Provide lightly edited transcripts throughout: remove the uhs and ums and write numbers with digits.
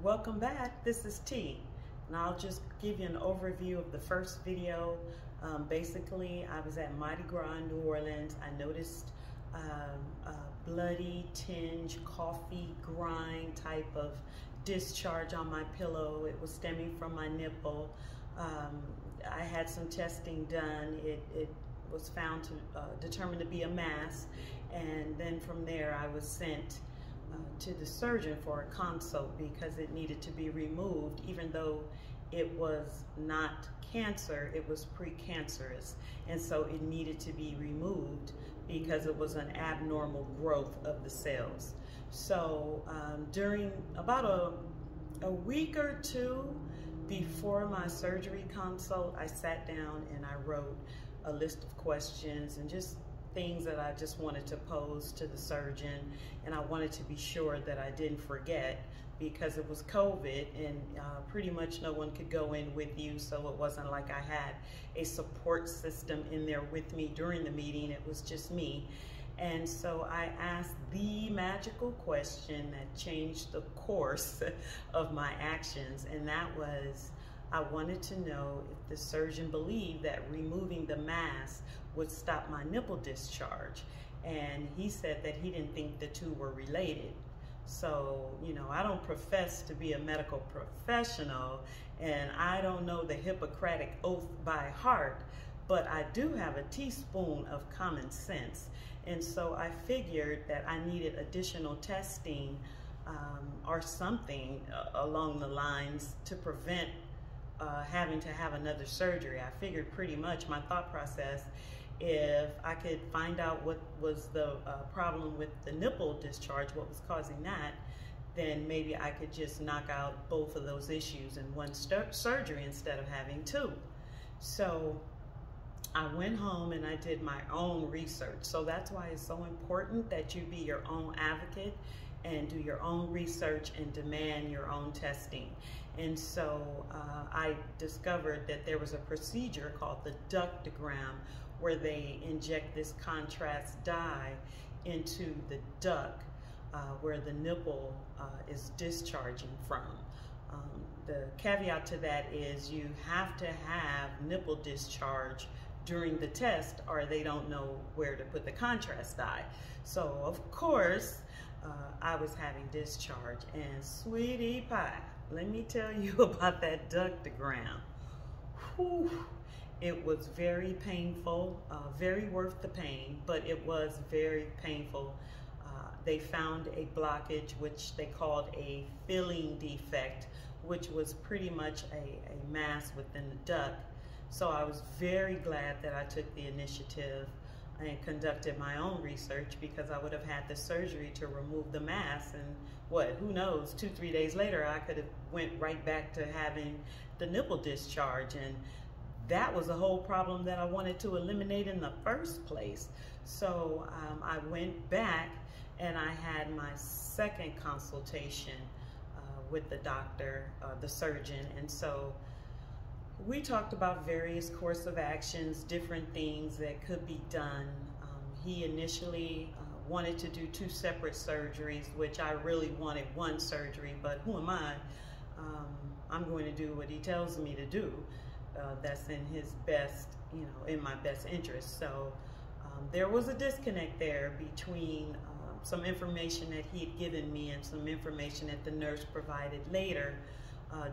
Welcome back. This is T, and I'll just give you an overview of the first video. Basically, I was at Mardi Gras in New Orleans. I noticed a bloody tinge, coffee grind type of discharge on my pillow. It was stemming from my nipple. I had some testing done. It was found to determined to be a mass, and then from there I was sent to the surgeon for a consult because it needed to be removed. Even though it was not cancer, it was precancerous, and so it needed to be removed because it was an abnormal growth of the cells. So during about a week or two before my surgery consult, I sat down and I wrote a list of questions and just things that I just wanted to pose to the surgeon, and I wanted to be sure that I didn't forget because it was COVID and pretty much no one could go in with you, so it wasn't like I had a support system in there with me during the meeting. It was just me. And so I asked the magical question that changed the course of my actions, and that was, I wanted to know if the surgeon believed that removing the mass would stop my nipple discharge. And he said that he didn't think the two were related. So, you know, I don't profess to be a medical professional, and I don't know the Hippocratic Oath by heart, but I do have a teaspoon of common sense. And so I figured that I needed additional testing or something along the lines to prevent having to have another surgery. I figured pretty much my thought process, if I could find out what was the problem with the nipple discharge, what was causing that, then maybe I could just knock out both of those issues in one surgery instead of having two. So I went home and I did my own research. So that's why it's so important that you be your own advocate and do your own research and demand your own testing. And so I discovered that there was a procedure called the ductogram, where they inject this contrast dye into the duct where the nipple is discharging from. The caveat to that is you have to have nipple discharge during the test or they don't know where to put the contrast dye. So of course, I was having discharge, and sweetie pie, let me tell you about that ductogram. Whew. It was very painful, very worth the pain, but it was very painful. They found a blockage, which they called a filling defect, which was pretty much a mass within the duct. So I was very glad that I took the initiative and conducted my own research, because I would have had the surgery to remove the mass, and who knows, 2-3 days later I could have went right back to having the nipple discharge, and that was the whole problem that I wanted to eliminate in the first place. So I went back and I had my second consultation with the doctor, the surgeon, and so we talked about various course of actions, different things that could be done. He initially wanted to do 2 separate surgeries, which I really wanted one surgery, but who am I? I'm going to do what he tells me to do. That's in his best, you know, in my best interest. So there was a disconnect there between some information that he had given me and some information that the nurse provided later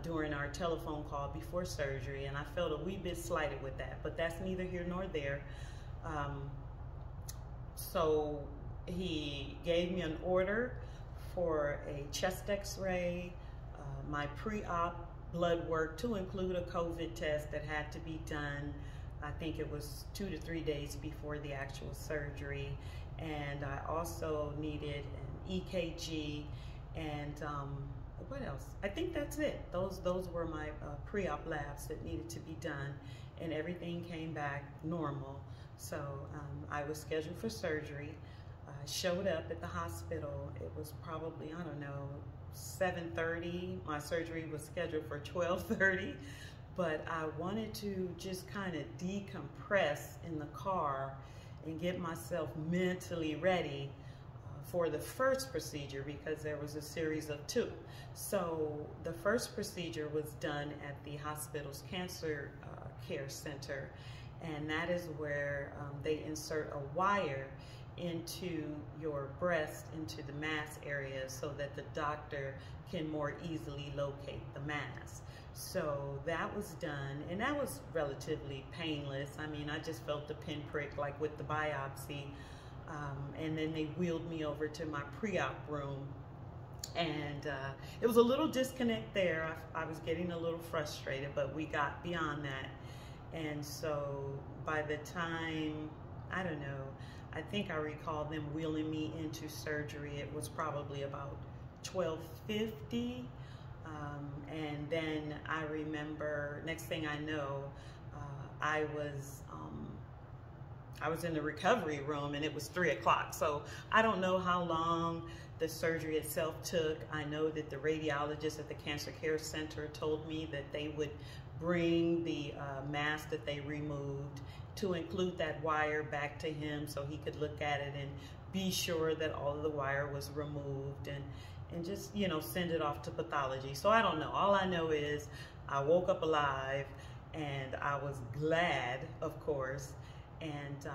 during our telephone call before surgery, and I felt a wee bit slighted with that, but that's neither here nor there. So he gave me an order for a chest x-ray, my pre-op blood work, to include a COVID test that had to be done. I think it was 2 to 3 days before the actual surgery, and I also needed an EKG and what else? I think that's it. Those were my pre-op labs that needed to be done, and everything came back normal. So I was scheduled for surgery. I showed up at the hospital. It was probably, I don't know, 7:30. My surgery was scheduled for 12:30, but I wanted to just kind of decompress in the car and get myself mentally ready for the first procedure because there was a series of two. So the first procedure was done at the hospital's cancer care center, and that is where they insert a wire into your breast, into the mass area, so that the doctor can more easily locate the mass. So that was done, and that was relatively painless. I mean, I just felt the pinprick like with the biopsy, and then they wheeled me over to my pre-op room, and it was a little disconnect there. I was getting a little frustrated, but we got beyond that. And so by the time, I don't know, I think I recall them wheeling me into surgery. It was probably about 12:50. And then I remember, next thing I know, I was in the recovery room, and it was 3 o'clock. So I don't know how long the surgery itself took. I know that the radiologist at the Cancer Care Center told me that they would bring the mask that they removed to include that wire back to him so he could look at it and be sure that all of the wire was removed, and just, you know, send it off to pathology. So I don't know. All I know is I woke up alive, and I was glad, of course, and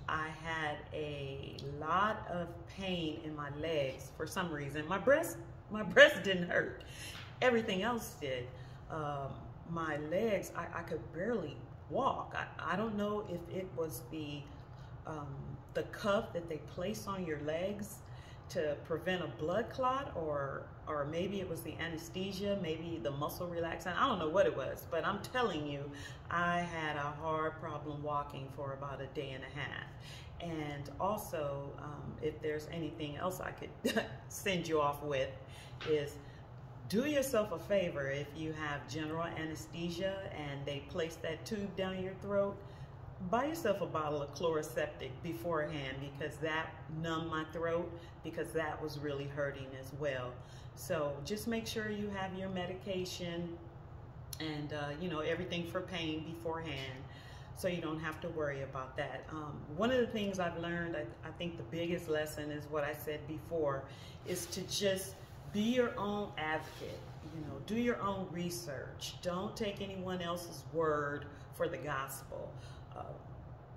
I had a lot of pain in my legs for some reason. My breast didn't hurt. Everything else did. My legs, I could barely walk. I don't know if it was the cuff that they place on your legs to prevent a blood clot, or maybe it was the anesthesia, maybe the muscle relaxant. I don't know what it was, but I'm telling you, I had a hard problem walking for about a day and a half. And also, if there's anything else I could send you off with, is do yourself a favor. If you have general anesthesia and they place that tube down your throat, buy yourself a bottle of Chloraseptic beforehand, because that numbed my throat, because that was really hurting as well. So just make sure you have your medication and you know, everything for pain beforehand, so you don't have to worry about that. One of the things I've learned, I think the biggest lesson is what I said before, is to just be your own advocate. You know, do your own research. Don't take anyone else's word for the gospel.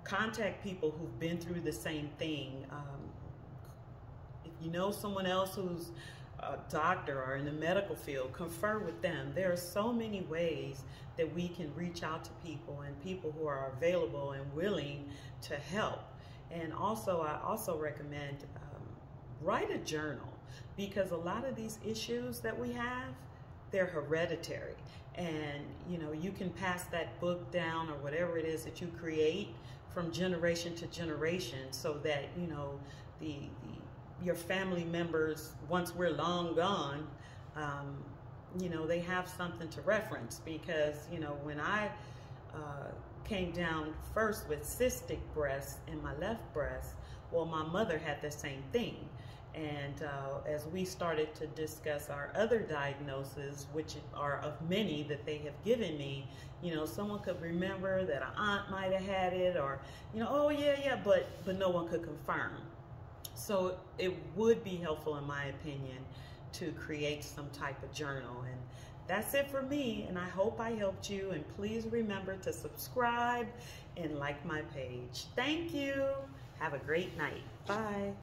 Contact people who've been through the same thing. If you know someone else who's a doctor or in the medical field, confer with them. There are so many ways that we can reach out to people, and people who are available and willing to help. And also, I also recommend write a journal, because a lot of these issues that we have, they're hereditary. And you know, you can pass that book down or whatever it is that you create from generation to generation, so that, you know, your family members, once we're long gone, you know, they have something to reference. Because, you know, when I came down first with cystic breast in my left breast, well, my mother had the same thing. And as we started to discuss our other diagnoses, which are of many that they have given me, you know, someone could remember that an aunt might have had it, or, you know, oh yeah, but no one could confirm. So it would be helpful, in my opinion, to create some type of journal. And that's it for me, and I hope I helped you. And please remember to subscribe and like my page. Thank you. Have a great night. Bye.